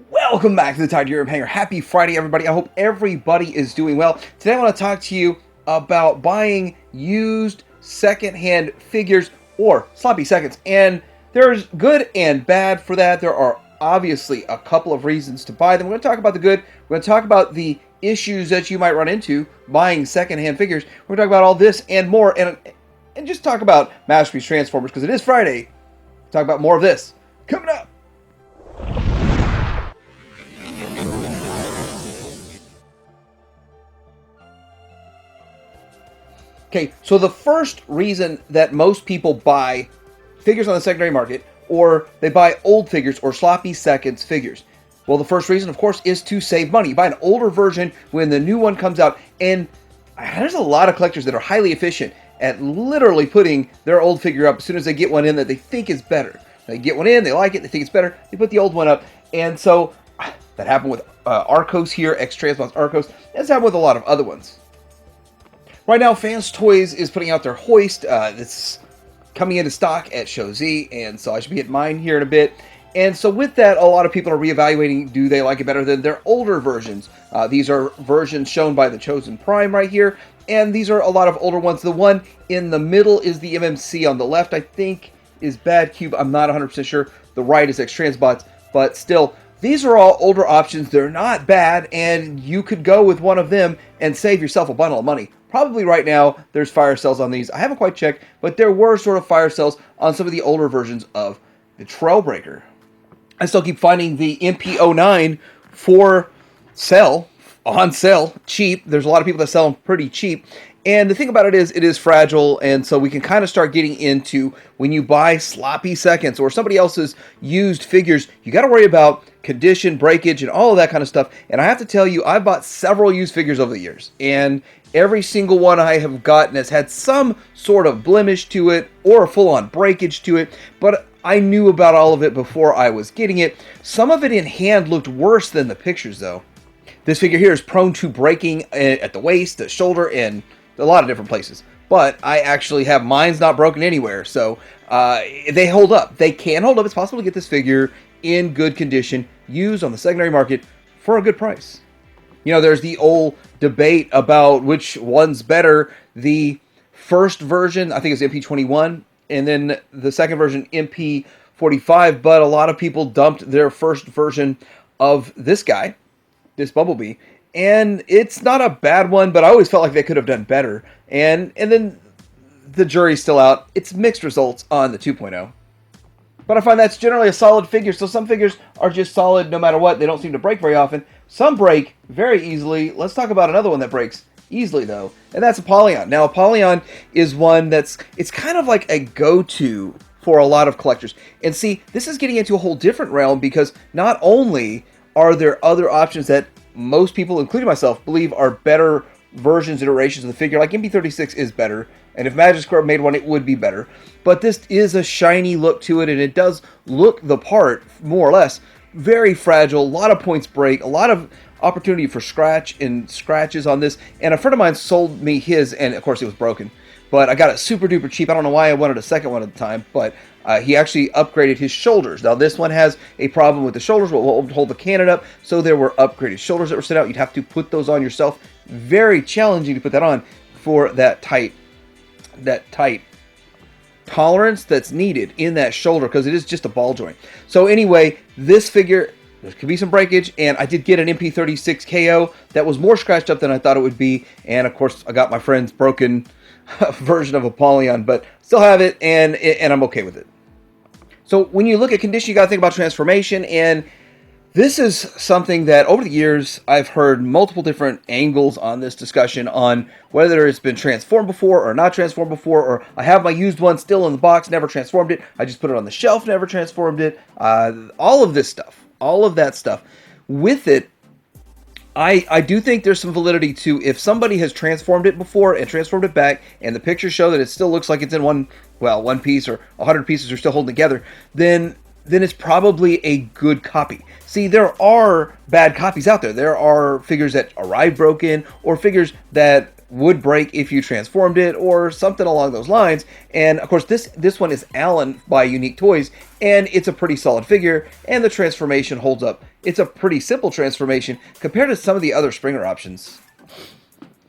Welcome back to the Tide Europe Hanger. Happy Friday, everybody. I hope everybody is doing well. Today I want to talk to you about buying used secondhand figures or sloppy seconds. And there's good and bad for that. There are obviously a couple of reasons to buy them. We're going to talk about the good. We're going to talk about the issues that you might run into buying secondhand figures. We're going to talk about all this and more, and just talk about Masterpiece Transformers because it is Friday. Talk about more of this coming up. Okay, so the first reason that most people buy figures on the secondary market, or they buy old figures or sloppy seconds figures, well, the first reason, of course, is to save money. You buy an older version when the new one comes out, and there's a lot of collectors that are highly efficient at literally putting their old figure up as soon as they get one in that they think is better. They get one in, they like it, they think it's better, they put the old one up, and so that happened with Arcos here, X-Transbox Arcos. That's happened with a lot of other ones. Right now, Fans Toys is putting out their hoist. It's coming into stock at Show Z, and so I should be getting mine here in a bit. And so with that, a lot of people are reevaluating, do they like it better than their older versions? These are versions shown by the Chosen Prime right here, and these are a lot of older ones. The one in the middle is the MMC. On the left, I think, is Bad Cube. I'm not 100% sure. The right is X-Transbots, but still, these are all older options. They're not bad, and you could go with one of them and save yourself a bundle of money. Probably right now, there's fire sales on these. I haven't quite checked, but there were sort of fire sales on some of the older versions of the Trailbreaker. I still keep finding the MP09 on sale, cheap. There's a lot of people that sell them pretty cheap. And the thing about it is fragile, and so we can kind of start getting into when you buy sloppy seconds or somebody else's used figures, you got to worry about condition, breakage, and all of that kind of stuff. And I have to tell you, I've bought several used figures over the years, and every single one I have gotten has had some sort of blemish to it or a full-on breakage to it, but I knew about all of it before I was getting it. Some of it in hand looked worse than the pictures, though. This figure here is prone to breaking at the waist, the shoulder, and a lot of different places. But I actually have mine's not broken anywhere, so they hold up. They can hold up. It's possible to get this figure in good condition, used on the secondary market for a good price. You know, there's the old debate about which one's better. The first version, I think, is MP21, and then the second version, MP45. But a lot of people dumped their first version of this guy, this Bumblebee, and it's not a bad one, but I always felt like they could have done better. And then the jury's still out. It's mixed results on the 2.0. But I find that's generally a solid figure. So some figures are just solid no matter what. They don't seem to break very often. Some break very easily. Let's talk about another one that breaks easily, though, and that's a Polygon. Now, a Polygon is one it's kind of like a go-to for a lot of collectors. And see, this is getting into a whole different realm because not only are there other options that most people, including myself, believe are better versions, iterations of the figure, like MP36 is better, and if Magic Square made one, it would be better. But this is a shiny look to it, and it does look the part, more or less. Very fragile, a lot of points break, a lot of opportunity for scratches on this, and a friend of mine sold me his, and of course it was broken. But I got it super duper cheap. I don't know why I wanted a second one at the time, but he actually upgraded his shoulders. Now this one has a problem with the shoulders, will hold the cannon up, so there were upgraded shoulders that were sent out. You'd have to put those on yourself. Very challenging to put that on for that tight tolerance that's needed in that shoulder, because it is just a ball joint. So anyway, this figure, there could be some breakage, and I did get an MP36 KO that was more scratched up than I thought it would be, and of course I got my friend's broken version of a Polygon, but still have it, and I'm okay with it. So when you look at condition, you got to think about transformation, and this is something that over the years I've heard multiple different angles on this discussion on whether it's been transformed before or not transformed before, or I have my used one still in the box, never transformed it, I just put it on the shelf, never transformed it, all of this stuff, all of that stuff. With it, I do think there's some validity to if somebody has transformed it before and transformed it back, and the pictures show that it still looks like it's in one piece, or 100 pieces are still holding together, then it's probably a good copy. See, there are bad copies out there. There are figures that arrive broken, or figures that would break if you transformed it or something along those lines. And of course, this one is Allen by Unique Toys, and it's a pretty solid figure, and the transformation holds up. It's a pretty simple transformation compared to some of the other Springer options.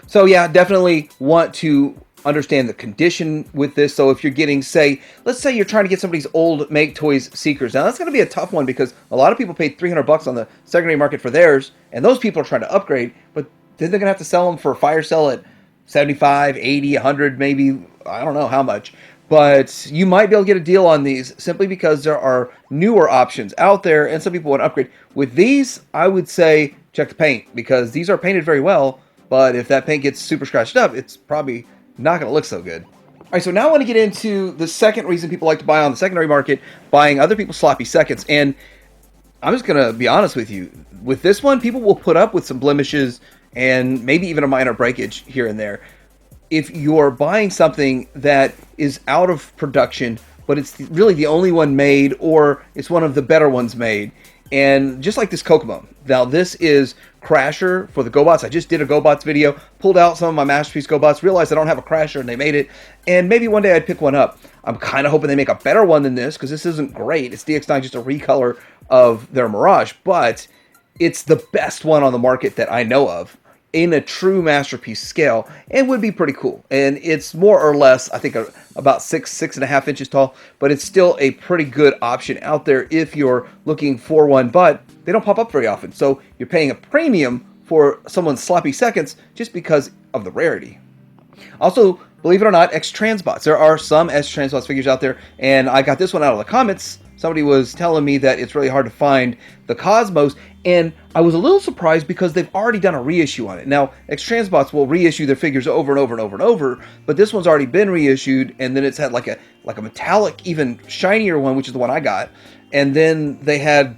So yeah, definitely want to understand the condition with this. So if you're getting, say, let's say you're trying to get somebody's old Make Toys Seekers. Now that's going to be a tough one because a lot of people paid $300 on the secondary market for theirs, and those people are trying to upgrade, but then they're going to have to sell them for a fire sale at 75, 80, 100, maybe, I don't know how much. But you might be able to get a deal on these simply because there are newer options out there and some people want to upgrade. With these, I would say check the paint because these are painted very well, but if that paint gets super scratched up, it's probably not going to look so good. All right, so now I want to get into the second reason people like to buy on the secondary market, buying other people's sloppy seconds. And I'm just going to be honest with you. With this one, people will put up with some blemishes and maybe even a minor breakage here and there. If you're buying something that is out of production, but it's really the only one made, or it's one of the better ones made, and just like this Kokomo. Now this is Crasher for the GoBots. I just did a GoBots video, pulled out some of my Masterpiece GoBots, realized I don't have a Crasher, and they made it, and maybe one day I'd pick one up. I'm kind of hoping they make a better one than this, because this isn't great. It's DX9, just a recolor of their Mirage, but it's the best one on the market that I know of in a true Masterpiece scale, and would be pretty cool. And it's more or less, I think, about 6.5 inches tall, but it's still a pretty good option out there if you're looking for one, but they don't pop up very often. So you're paying a premium for someone's sloppy seconds just because of the rarity. Also, believe it or not, X-Transbots. There are some X-Transbots figures out there, and I got this one out of the comments. Somebody was telling me that it's really hard to find the Cosmos, and I was a little surprised because they've already done a reissue on it. Now, X-Transbots will reissue their figures over and over and over and over, but this one's already been reissued, and then it's had like a metallic, even shinier one, which is the one I got. And then they had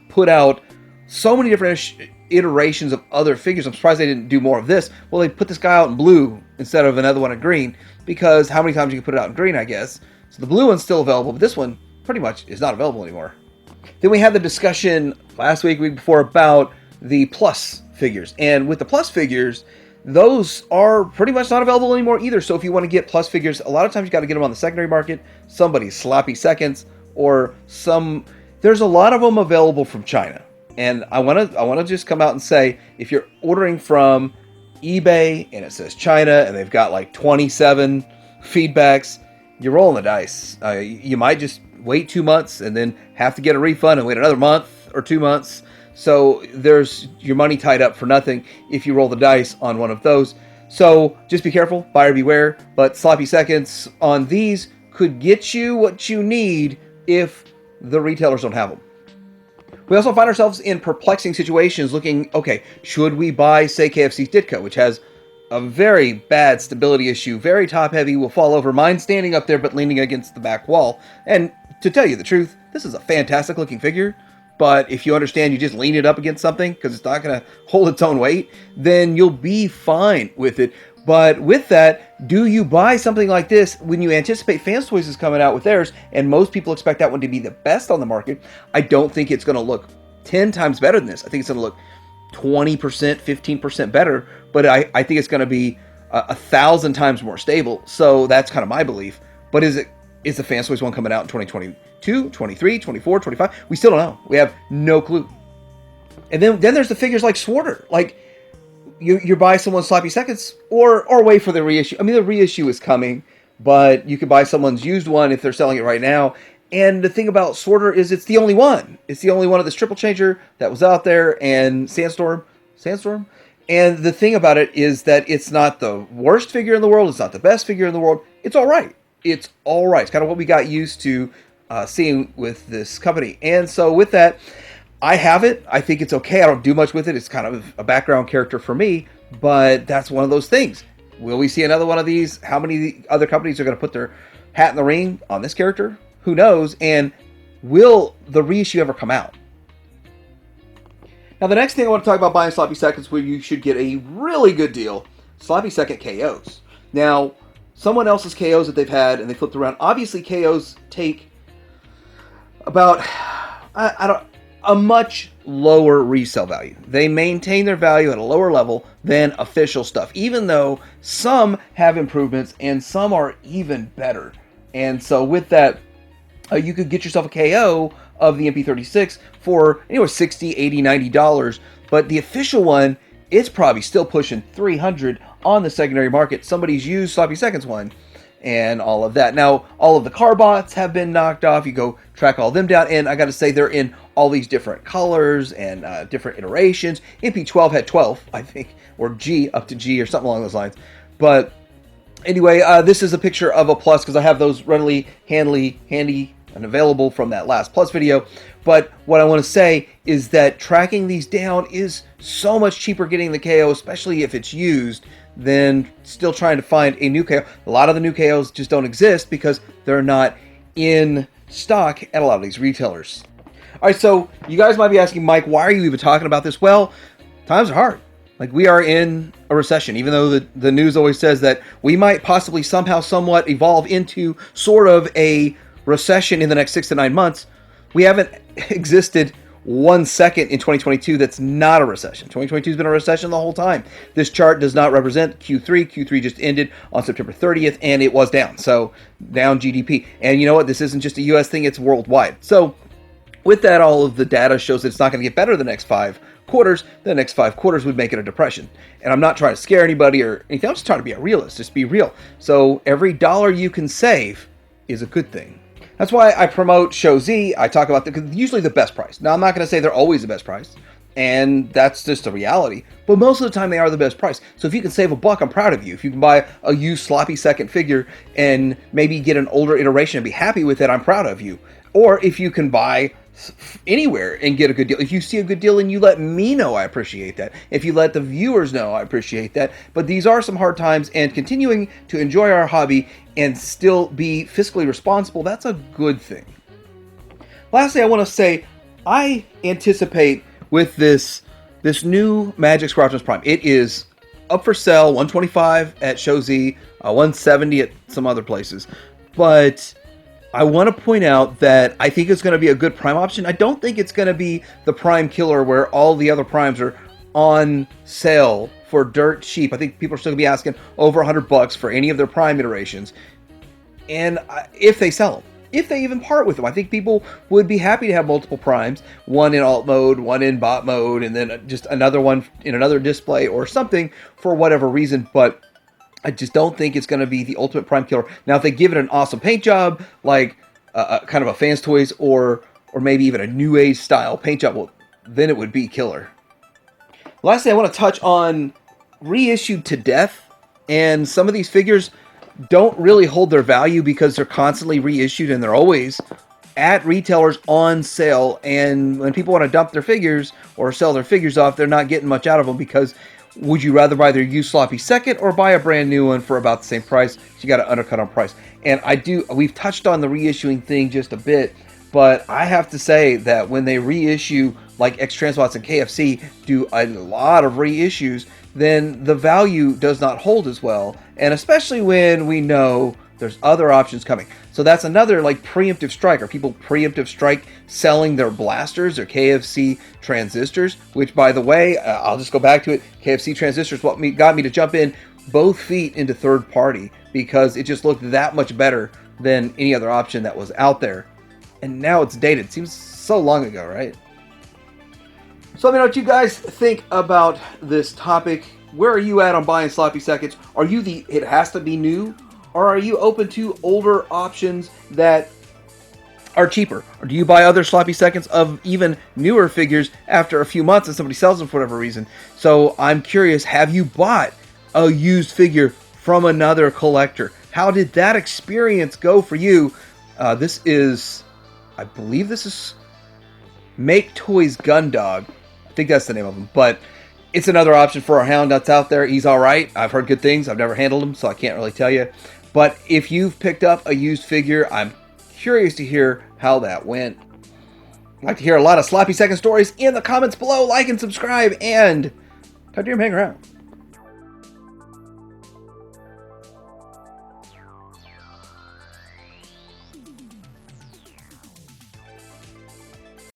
put out so many different iterations of other figures. I'm surprised they didn't do more of this. Well, they put this guy out in blue instead of another one in green, because how many times you can put it out in green, I guess. So the blue one's still available, but this one pretty much is not available anymore. Then we had the discussion last week before about the Plus figures. And with the Plus figures, those are pretty much not available anymore either. So if you want to get Plus figures, a lot of times you got to get them on the secondary market, somebody's sloppy seconds, or there's a lot of them available from China. And I want to just come out and say, if you're ordering from eBay and it says China and they've got like 27 feedbacks, you're rolling the dice. You might just wait 2 months and then have to get a refund and wait another month or 2 months. So there's your money tied up for nothing if you roll the dice on one of those. So just be careful, buyer beware. But sloppy seconds on these could get you what you need if the retailers don't have them. We also find ourselves in perplexing situations looking, okay, should we buy, say, KFC's Ditko, which has a very bad stability issue, very top heavy, will fall over. Mine standing up there but leaning against the back wall. And to tell you the truth, this is a fantastic looking figure, but if you understand you just lean it up against something because it's not going to hold its own weight, then you'll be fine with it. But with that, do you buy something like this when you anticipate Fans Toys is coming out with theirs, and most people expect that one to be the best on the market? I don't think it's going to look 10 times better than this. I think it's going to look 20%, 15% better, but I think it's going to be 1,000 times more stable. So that's kind of my belief. But is the Fans Toys one coming out in 2022, 23, 24, 25? We still don't know. We have no clue. And then there's the figures like Swarter. Like, you buy someone's sloppy seconds or wait for the reissue. I mean, the reissue is coming, but you could buy someone's used one if they're selling it right now. And the thing about Swarter is it's the only one. It's the only one of this triple changer that was out there, and Sandstorm. And the thing about it is that it's not the worst figure in the world. It's not the best figure in the world. It's all right. It's all right. It's kind of what we got used to seeing with this company. And so with that, I have it. I think it's okay. I don't do much with it. It's kind of a background character for me, but that's one of those things. Will we see another one of these? How many other companies are going to put their hat in the ring on this character? Who knows? And will the reissue ever come out? Now, the next thing I want to talk about buying sloppy seconds where you should get a really good deal, sloppy second KOs. Now, someone else's KOs that they've had and they flipped around. Obviously, KOs take about, a much lower resale value. They maintain their value at a lower level than official stuff, even though some have improvements and some are even better. And so with that, you could get yourself a KO of the MP36 for anywhere $60, $80, $90. But the official one, it's probably still pushing $300 on the secondary market. Somebody's used Sloppy Seconds one and all of that. Now, all of the Carbots have been knocked off. You go track all them down, and I got to say they're in all these different colors and different iterations. MP12 had 12, I think, or G up to G or something along those lines. But anyway, this is a picture of a Plus because I have those readily, handy, and available from that last Plus video. But what I want to say is that tracking these down is so much cheaper getting the KO, especially if it's used, than still trying to find a new KO. A lot of the new KOs just don't exist because they're not in stock at a lot of these retailers. All right, so you guys might be asking, Mike, why are you even talking about this? Well, times are hard. Like, we are in a recession, even though the news always says that we might possibly somehow somewhat evolve into sort of a recession in the next 6 to 9 months. We haven't existed 1 second in 2022 that's not a recession. 2022 has been a recession the whole time. This chart does not represent Q3. Q3 just ended on September 30th, and it was down. So, down GDP. And you know what? This isn't just a US thing, it's worldwide. So, with that, all of the data shows that it's not going to get better the next 5 quarters. The next 5 quarters would make it a depression. And I'm not trying to scare anybody or anything. I'm just trying to be a realist. Just be real. So, every dollar you can save is a good thing. That's why I promote Show Z. I talk about usually the best price. Now, I'm not going to say they're always the best price, and that's just a reality. But most of the time, they are the best price. So if you can save $1, I'm proud of you. If you can buy a used sloppy second figure and maybe get an older iteration and be happy with it, I'm proud of you. Or if you can buy anywhere and get a good deal. If you see a good deal and you let me know, I appreciate that. If you let the viewers know, I appreciate that. But these are some hard times, and continuing to enjoy our hobby and still be fiscally responsible, that's a good thing. Lastly, I want to say, I anticipate with this new Magic Square Optimus Prime, it is up for sale, $125 at Show Z, $170 at some other places. But I want to point out that I think it's going to be a good Prime option. I don't think it's going to be the Prime killer where all the other Primes are on sale for dirt cheap. I think people are still going to be asking over $100 for any of their Prime iterations. And if they sell them, if they even part with them, I think people would be happy to have multiple Primes, one in alt mode, one in bot mode, and then just another one in another display or something for whatever reason. But I just don't think it's going to be the ultimate Prime killer. Now, if they give it an awesome paint job, like kind of a Fans Toys or maybe even a New Age style paint job, well, then it would be killer. Lastly, I want to touch on Reissued to Death. And some of these figures don't really hold their value because they're constantly reissued and they're always at retailers on sale. And when people want to dump their figures or sell their figures off, they're not getting much out of them because would you rather buy their used sloppy second or buy a brand new one for about the same price? So you got to undercut on price. And we've touched on the reissuing thing just a bit, but I have to say that when they reissue, like X-Transbots and KFC do a lot of reissues, then the value does not hold as well. And especially when we know there's other options coming. So that's another like preemptive strike. Are people preemptive strike selling their blasters, their KFC transistors? Which, by the way, I'll just go back to it. KFC transistors got me to jump in both feet into third party because it just looked that much better than any other option that was out there. And now it's dated. It seems so long ago, right? So let me know what you guys think about this topic. Where are you at on buying sloppy seconds? Are you it has to be new? Or are you open to older options that are cheaper? Or do you buy other sloppy seconds of even newer figures after a few months and somebody sells them for whatever reason? So I'm curious, have you bought a used figure from another collector? How did that experience go for you? I believe this is Make Toys Gundog. I think that's the name of him. But it's another option for our hound that's out there. He's all right. I've heard good things. I've never handled him, so I can't really tell you. But if you've picked up a used figure, I'm curious to hear how that went. I'd like to hear a lot of sloppy second stories in the comments below. Like and subscribe, and talk to your hang around.